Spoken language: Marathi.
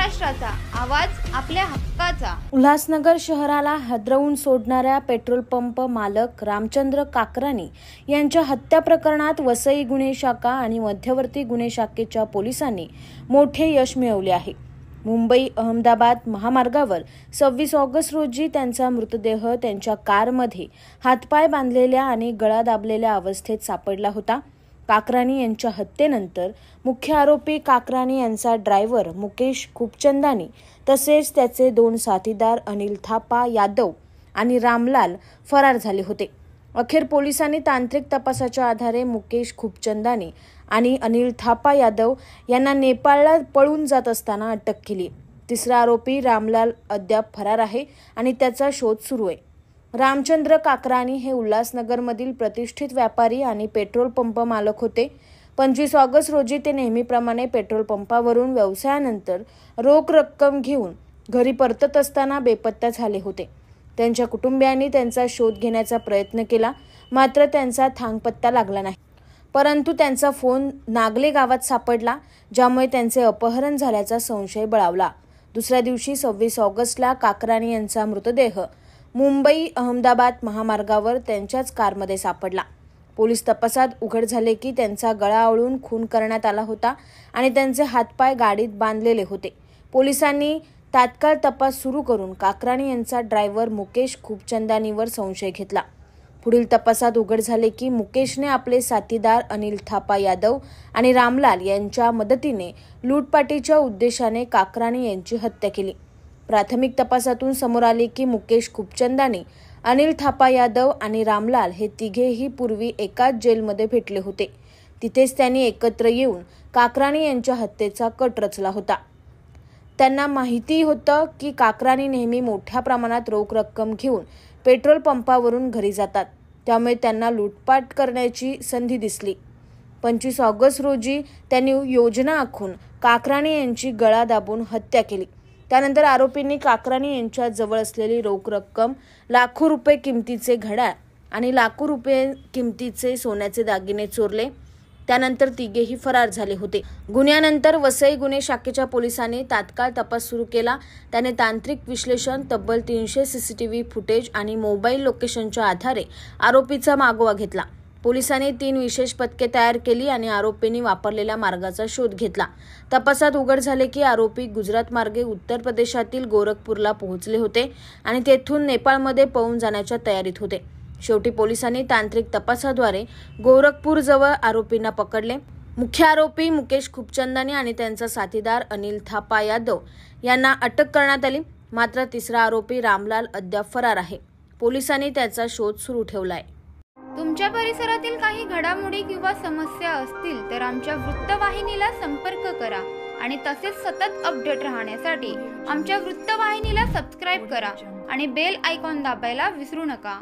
महाराष्ट्राचा आवाज आपल्या हक्काचा। उल्हासनगर शहराला हादरवून सोडणाऱ्या पेट्रोल पंप मालक रामचंद्र काकरानी यांच्या हत्या प्रकरणात वसई गुन्हे शाखा आणि मध्यवर्ती गुन्हे शाखेच्या पोलिसांनी मोठे यश मिळवले आहे। मुंबई अहमदाबाद महामार्गावर 26 ऑगस्ट रोजी त्यांचा मृतदेह त्यांच्या कारमध्ये हातपाय बांधलेल्या आणि गळा दाबलेल्या अवस्थेत सापडला होता। काकरानी यांच्या हत्येनंतर मुख्य आरोपी काकरानी यांचा ड्रायव्हर मुकेश खूपचंदानी तसेच त्याचे 2 साथीदार अनिल थापा यादव आणि रामलाल फरार झाले होते। अखेर पोलिसांनी तांत्रिक तपासाच्या आधारे मुकेश खूपचंदानी आणि अनिल थापा यादव यांना नेपाळला पळून जात असताना अटक केली। तिसरा आरोपी रामलाल अद्याप फरार आहे आणि त्याचा शोध सुरू आहे। रामचंद्र काकरानी हे उल्हासनगरमधील प्रतिष्ठित व्यापारी आणि पेट्रोल पंप मालक होते। 25 ऑगस्ट रोजी ते नेहमीप्रमाणे पेट्रोल पंपावरून व्यवसायानंतर रोख रक्कम घेऊन घरी परतत असताना बेपत्ता झाले होते। त्यांच्या कुटुंबियांनी त्यांचा शोध घेण्याचा प्रयत्न केला, मात्र त्यांचा थांगपत्ता लागला नाही। परंतु त्यांचा फोन नागले गावात सापडला, ज्यामुळे त्यांचे अपहरण झाल्याचा संशय बळावला। दुसऱ्या दिवशी 26 ऑगस्टला काकरानी यांचा मृतदेह मुंबई अहमदाबाद महामार्गावर त्यांच्याच कारमध्ये सापडला। पोलीस तपासात उघड झाले की त्यांचा गळा आवळून खून करण्यात आला होता आणि त्यांचे हातपाय गाडीत बांधलेले होते। पोलिसांनी तात्काळ तपास सुरू करून काकरानी यांचा ड्रायव्हर मुकेश खूपचंदानीवर संशय घेतला। पुढील तपासात उघड झाले की मुकेशने आपले साथीदार अनिल थापा यादव आणि रामलाल यांच्या मदतीने लूटपाटीच्या उद्देशाने काकरानी यांची हत्या केली। प्राथमिक तपासातून समोर आले की मुकेश खूपचंदानी, अनिल थापा यादव आणि रामलाल हे तिघेही पूर्वी एकाच जेलमध्ये भेटले होते। तिथेच त्यांनी एकत्र येऊन काकरानी यांच्या हत्येचा कट रचला होता। त्यांना माहिती होतं की काकरानी नेहमी मोठ्या प्रमाणात रोख रक्कम घेऊन पेट्रोल पंपावरून घरी जातात, त्यामुळे त्यांना लूटपाट करण्याची संधी दिसली। 25 ऑगस्ट रोजी त्यांनी योजना आखून काकरानी यांची गळा दाबून हत्या केली। त्यानंतर आरोपींनी काकरानी यांच्या जवळ असलेली रोख रक्कम, लाखो रुपये किमतीचे घड्याळ आणि लाखो रुपये किमतीचे सोन्याचे दागिने चोरले। त्यानंतर तिघेही फरार झाले होते। गुन्ह्यानंतर वसई गुन्हे शाखेच्या पोलिसांनी तात्काळ तपास सुरू केला। त्याने तांत्रिक विश्लेषण, तब्बल 300 सीसीटीव्ही फुटेज आणि मोबाईल लोकेशनच्या आधारे आरोपीचा मागोवा घेतला। पोलिसांनी 3 विशेष पथके तयार केली आणि आरोपींनी वापरलेल्या मार्गाचा शोध घेतला। तपासात उघड झाले की आरोपी गुजरात मार्गे उत्तर प्रदेशातील गोरखपूरला पोहोचले होते आणि तेथून नेपाळमध्ये पळून जाण्याच्या तयारीत होते। शेवटी पोलिसांनी तांत्रिक तपासाद्वारे गोरखपूर जवळ आरोपींना पकडले। मुख्य आरोपी मुकेश खूपचंदानी आणि त्यांचा साथीदार अनिल थापा यादव यांना अटक करण्यात आली, मात्र तिसरा आरोपी रामलाल अद्याप फरार आहे। पोलिसांनी त्याचा शोध सुरू ठेवलाय। तुमच्या परिसरातील काही घडामोडी किंवा समस्या असतील तर आमच्या वृत्तवाहिनीला संपर्क करा आणि तसेच सतत अपडेट राहण्यासाठी आमच्या वृत्तवाहिनीला सबस्क्राइब करा आणि बेल आयकॉन दाबायला विसरू नका।